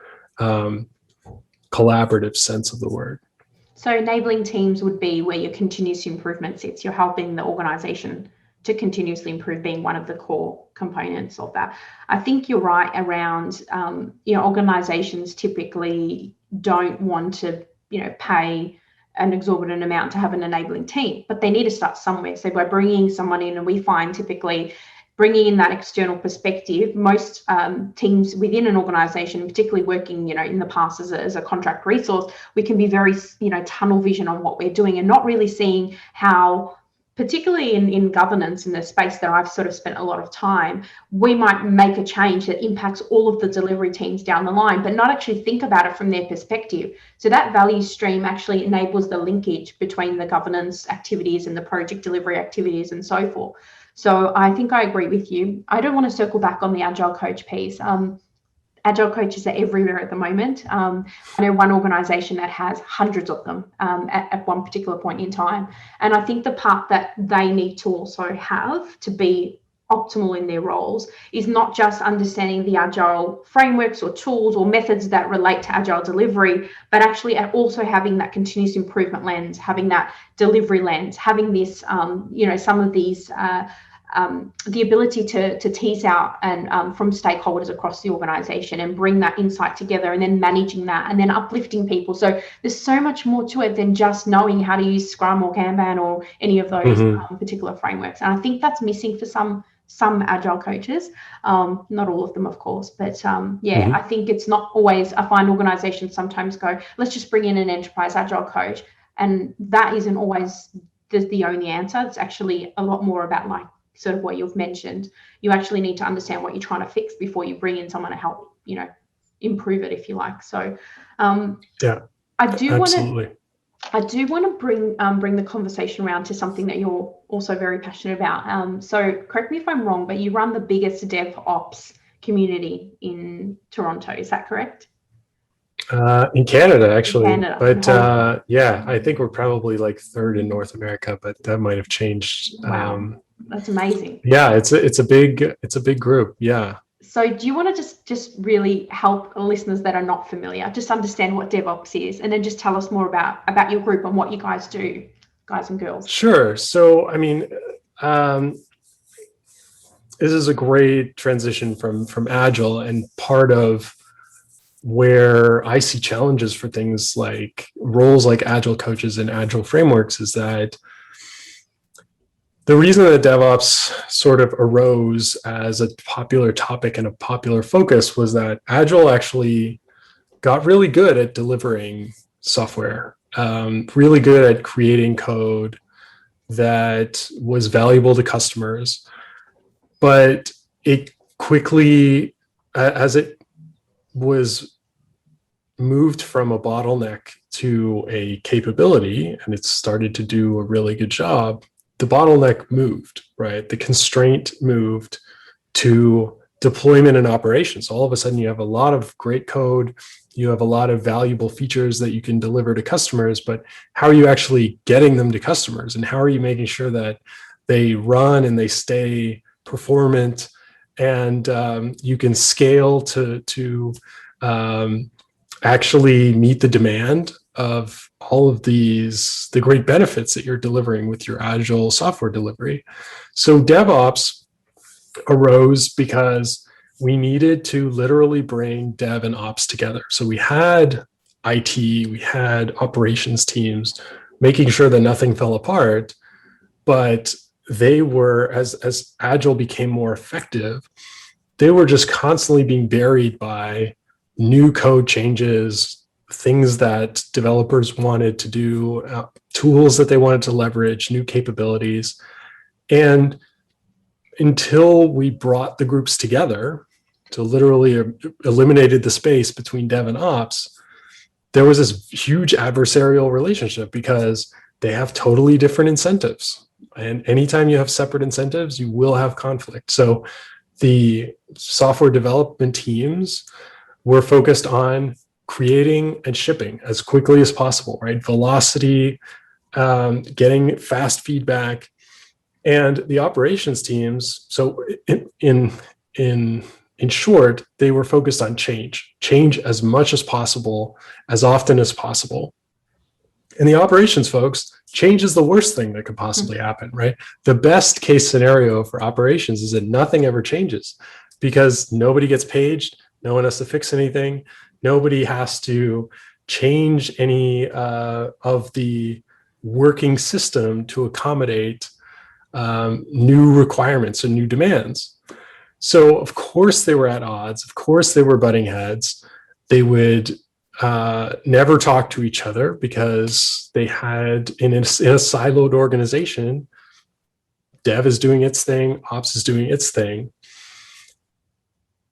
collaborative sense of the word. So enabling teams would be where your continuous improvement sits. You're helping the organization to continuously improve, being one of the core components of that. I think you're right around, organizations typically don't want to, pay an exorbitant amount to have an enabling team, but they need to start somewhere. So by bringing someone in, and we find typically bringing in that external perspective, most teams within an organization, particularly working, in the past as a contract resource, we can be very, tunnel vision on what we're doing and not really seeing how, particularly in governance, in the space that I've sort of spent a lot of time, we might make a change that impacts all of the delivery teams down the line, but not actually think about it from their perspective. So that value stream actually enables the linkage between the governance activities and the project delivery activities and so forth. So I think I agree with you. I don't want to circle back on the Agile coach piece. Agile coaches are everywhere at the moment. I know one organization that has hundreds of them at one particular point in time. And I think the part that they need to also have to be optimal in their roles is not just understanding the Agile frameworks or tools or methods that relate to Agile delivery, but actually also having that continuous improvement lens, having that delivery lens, having this, some of these the ability to tease out and from stakeholders across the organization and bring that insight together, and then managing that and then uplifting people. So there's so much more to it than just knowing how to use Scrum or Kanban or any of those particular frameworks. And I think that's missing for some Agile coaches, not all of them, of course, but I think it's not always. I find organizations sometimes go, let's just bring in an enterprise Agile coach, and that isn't always the only answer. It's actually a lot more about, like, sort of what you've mentioned. You actually need to understand what you're trying to fix before you bring in someone to help, improve it, if you like. So I do want to bring the conversation around to something that you're also very passionate about. So correct me if I'm wrong, but you run the biggest DevOps community in Toronto. Is that correct? In Canada, actually. But I think we're probably like third in North America, but that might have changed. Wow. That's amazing. Yeah, it's a big group. Yeah. So do you want to just really help listeners that are not familiar, just understand what DevOps is, and then just tell us more about your group and what you guys do, guys and girls? Sure. So, I mean, this is a great transition from Agile, and part of where I see challenges for things like roles like Agile coaches and Agile frameworks is that the reason that DevOps sort of arose as a popular topic and a popular focus was that Agile actually got really good at delivering software, really good at creating code that was valuable to customers. But it quickly, as it was moved from a bottleneck to a capability, and it started to do a really good job, the bottleneck moved, right? The constraint moved to deployment and operations. All of a sudden, you have a lot of great code, you have a lot of valuable features that you can deliver to customers, but how are you actually getting them to customers? And how are you making sure that they run and they stay performant, and you can scale to actually meet the demand of all of the great benefits that you're delivering with your Agile software delivery. So DevOps arose because we needed to literally bring dev and ops together. So we had IT, we had operations teams, making sure that nothing fell apart, but they were, as Agile became more effective, they were just constantly being buried by new code changes, things that developers wanted to do, tools that they wanted to leverage, new capabilities. And until we brought the groups together to literally eliminated the space between dev and ops, there was this huge adversarial relationship because they have totally different incentives. And anytime you have separate incentives, you will have conflict. So the software development teams were focused on creating and shipping as quickly as possible, right? Velocity, getting fast feedback. And the operations teams, so in short, they were focused on change as much as possible, as often as possible. And the operations folks, change is the worst thing that could possibly happen, right? The best case scenario for operations is that nothing ever changes because nobody gets paged, no one has to fix anything, nobody has to change any of the working system to accommodate new requirements and new demands. So of course they were at odds. Of course they were butting heads. They would never talk to each other because they had in a siloed organization, dev is doing its thing, ops is doing its thing.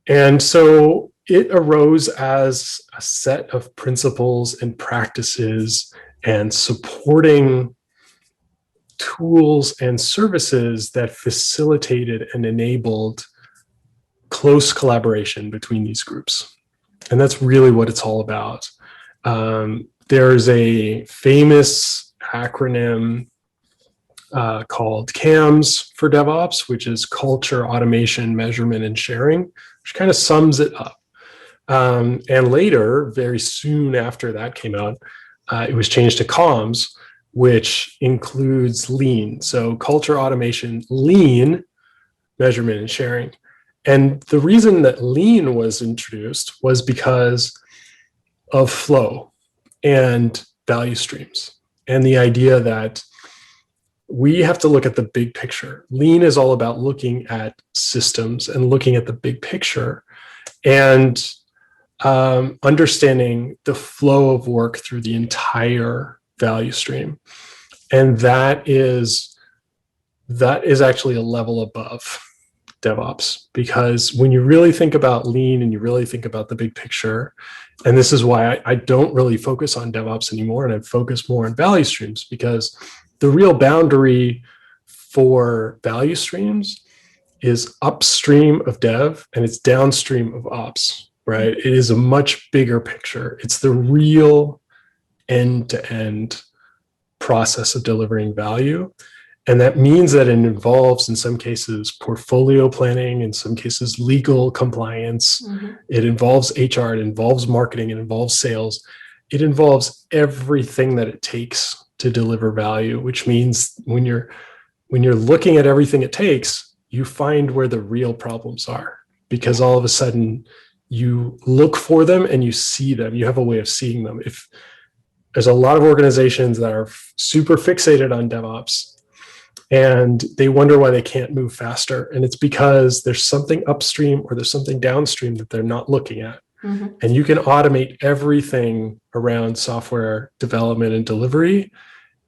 And so it arose as a set of principles and practices and supporting tools and services that facilitated and enabled close collaboration between these groups. And that's really what it's all about. There's a famous acronym called CAMS for DevOps, which is Culture, Automation, Measurement, and Sharing, which kind of sums it up. And later, very soon after that came out, it was changed to COMS, which includes lean. So culture, automation, lean, measurement, and sharing. And the reason that lean was introduced was because of flow and value streams and the idea that we have to look at the big picture. Lean is all about looking at systems and looking at the big picture and understanding the flow of work through the entire value stream. And that is actually a level above DevOps, because when you really think about lean and you really think about the big picture, and this is why I don't really focus on DevOps anymore and I focus more on value streams, because the real boundary for value streams is upstream of dev and it's downstream of ops, right? It is a much bigger picture. It's the real end-to-end process of delivering value. And that means that it involves, in some cases, portfolio planning, in some cases, legal compliance. Mm-hmm. It involves HR, it involves marketing, it involves sales. It involves everything that it takes to deliver value, which means when you're looking at everything it takes, you find where the real problems are, because all of a sudden you look for them and you see them. You have a way of seeing them. If there's a lot of organizations that are super fixated on DevOps, and they wonder why they can't move faster. And it's because there's something upstream or there's something downstream that they're not looking at. Mm-hmm. And you can automate everything around software development and delivery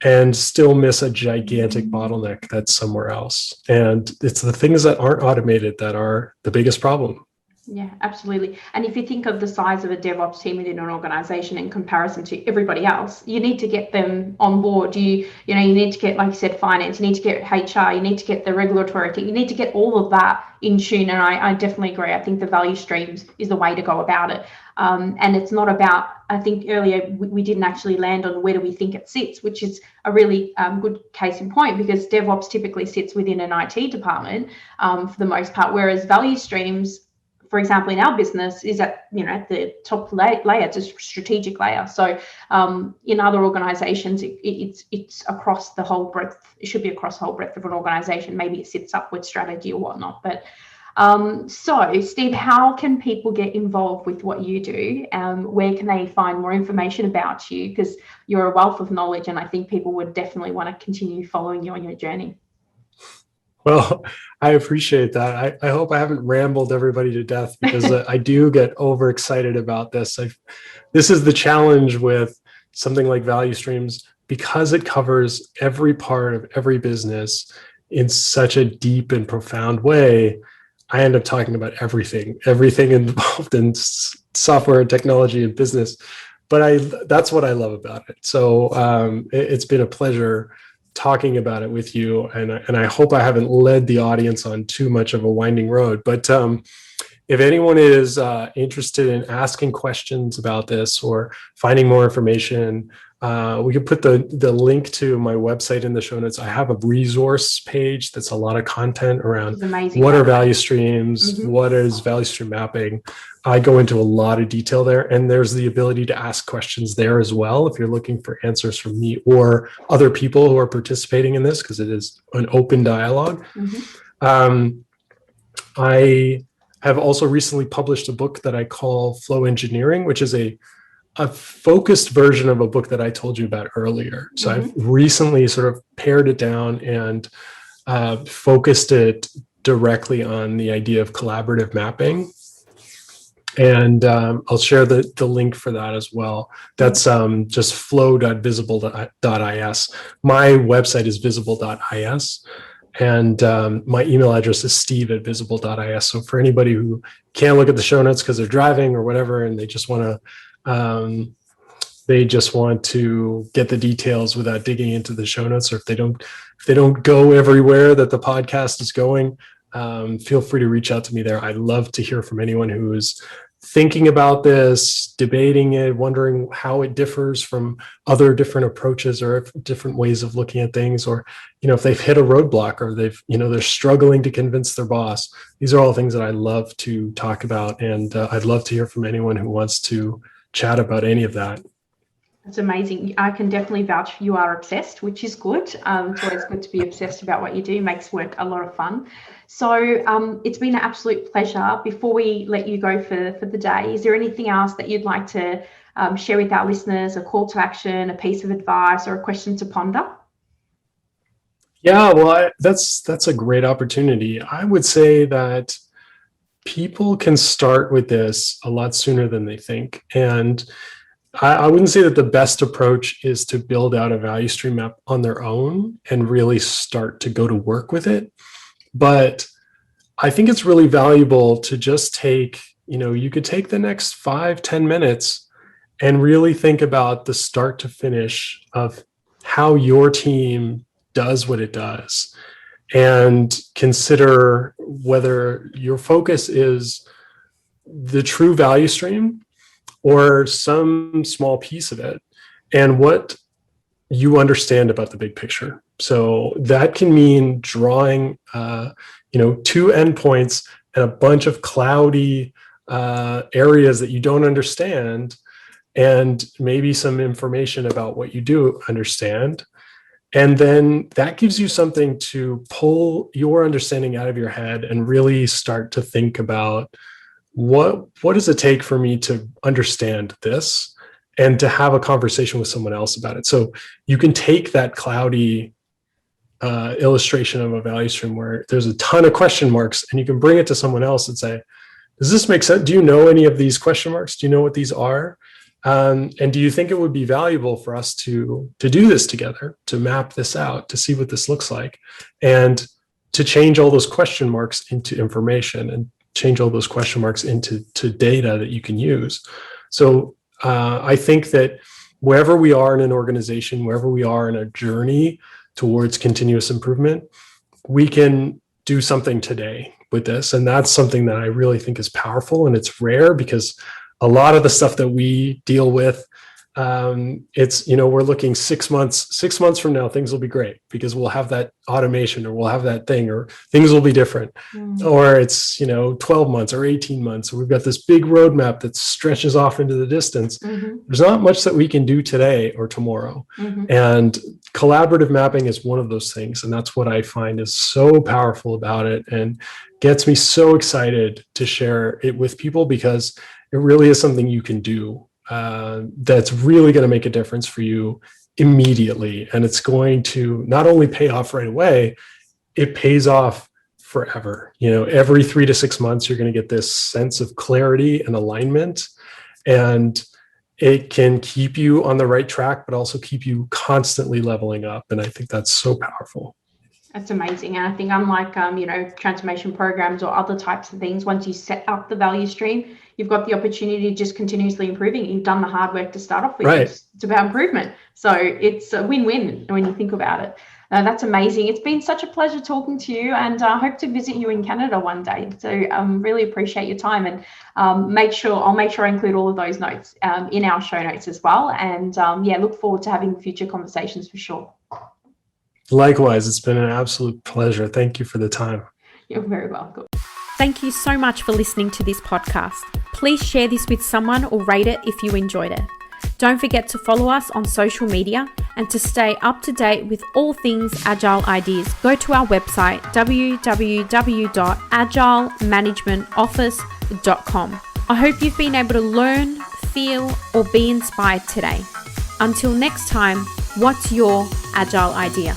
and still miss a gigantic bottleneck that's somewhere else. And it's the things that aren't automated that are the biggest problem. Yeah, absolutely. And if you think of the size of a DevOps team within an organization in comparison to everybody else, you need to get them on board. You need to get, like you said, finance, you need to get HR, you need to get the regulatory team, you need to get all of that in tune. And I definitely agree. I think the value streams is the way to go about it. And it's not about, I think earlier we didn't actually land on where do we think it sits, which is a really good case in point, because DevOps typically sits within an IT department for the most part, whereas value streams, for example, in our business, is at the top layer, it's a strategic layer. So in other organizations, it's across the whole breadth. It should be across the whole breadth of an organization. Maybe it sits up with strategy or whatnot. But so, Steve, how can people get involved with what you do? Where can they find more information about you? Because you're a wealth of knowledge, and I think people would definitely want to continue following you on your journey. Well, I appreciate that. I hope I haven't rambled everybody to death because I do get overexcited about this. This is the challenge with something like value streams because it covers every part of every business in such a deep and profound way. I end up talking about everything involved in software and technology and business. But that's what I love about it. So it's been a pleasure talking about it with you, and I hope I haven't led the audience on too much of a winding road. But if anyone is interested in asking questions about this or finding more information, we could put the link to my website in the show notes. I have a resource page that's a lot of content around what are value streams, what is value stream mapping. I go into a lot of detail there, and there's the ability to ask questions there as well if you're looking for answers from me or other people who are participating in this, because it is an open dialogue. I have also recently published a book that I call Flow Engineering, which is a focused version of a book that I told you about earlier. So I've recently sort of pared it down and focused it directly on the idea of collaborative mapping. And I'll share the link for that as well. That's just flow.visible.is. My website is visible.is. And my email address is steve@visible.is. So for anybody who can't look at the show notes because they're driving or whatever, and they just want to get the details without digging into the show notes, or if they don't go everywhere that the podcast is going, feel free to reach out to me there. I'd love to hear from anyone who is thinking about this, debating it, wondering how it differs from other different approaches or different ways of looking at things, or, if they've hit a roadblock or they're struggling to convince their boss. These are all things that I love to talk about. And I'd love to hear from anyone who wants to chat about any of that. That's amazing. I can definitely vouch you are obsessed, which is good. It's always good to be obsessed about what you do. It makes work a lot of fun. So it's been an absolute pleasure. Before we let you go for the day, is there anything else that you'd like to share with our listeners, a call to action, a piece of advice, or a question to ponder? Yeah, well, that's a great opportunity. I would say that people can start with this a lot sooner than they think. And I wouldn't say that the best approach is to build out a value stream map on their own and really start to go to work with it. But I think it's really valuable to just take, you could take the next 5-10 minutes and really think about the start to finish of how your team does what it does, and consider whether your focus is the true value stream or some small piece of it, and what you understand about the big picture. So that can mean drawing, 2 endpoints and a bunch of cloudy areas that you don't understand, and maybe some information about what you do understand. And then that gives you something to pull your understanding out of your head and really start to think about what does it take for me to understand this, and to have a conversation with someone else about it. So you can take that cloudy illustration of a value stream where there's a ton of question marks, and you can bring it to someone else and say, does this make sense? Do you know any of these question marks? Do you know what these are? And do you think it would be valuable for us to do this together, to map this out, to see what this looks like, and to change all those question marks into information, and change all those question marks into data that you can use? So I think that wherever we are in an organization, wherever we are in a journey towards continuous improvement, we can do something today with this. And that's something that I really think is powerful, and it's rare, because a lot of the stuff that we deal with, it's, we're looking 6 months from now, things will be great because we'll have that automation, or we'll have that thing, or things will be different. Or it's, 12 months or 18 months. So we've got this big roadmap that stretches off into the distance. There's not much that we can do today or tomorrow. And collaborative mapping is one of those things. And that's what I find is so powerful about it, and gets me so excited to share it with people, because it really is something you can do that's really going to make a difference for you immediately. And it's going to not only pay off right away, it pays off forever. Every 3 to 6 months, you're going to get this sense of clarity and alignment, and it can keep you on the right track, but also keep you constantly leveling up. And I think that's so powerful. That's amazing. And I think unlike, transformation programs or other types of things, once you set up the value stream, you've got the opportunity to just continuously improving. You've done the hard work to start off with. Right. It's about improvement. So it's a win-win when you think about it. That's amazing. It's been such a pleasure talking to you, and I hope to visit you in Canada one day. So really appreciate your time, and I'll make sure I include all of those notes in our show notes as well. And look forward to having future conversations for sure. Likewise, it's been an absolute pleasure. Thank you for the time. You're very welcome. Thank you so much for listening to this podcast. Please share this with someone or rate it if you enjoyed it. Don't forget to follow us on social media, and to stay up to date with all things Agile ideas, go to our website www.agilemanagementoffice.com. I hope you've been able to learn, feel, or be inspired today. Until next time, what's your Agile idea?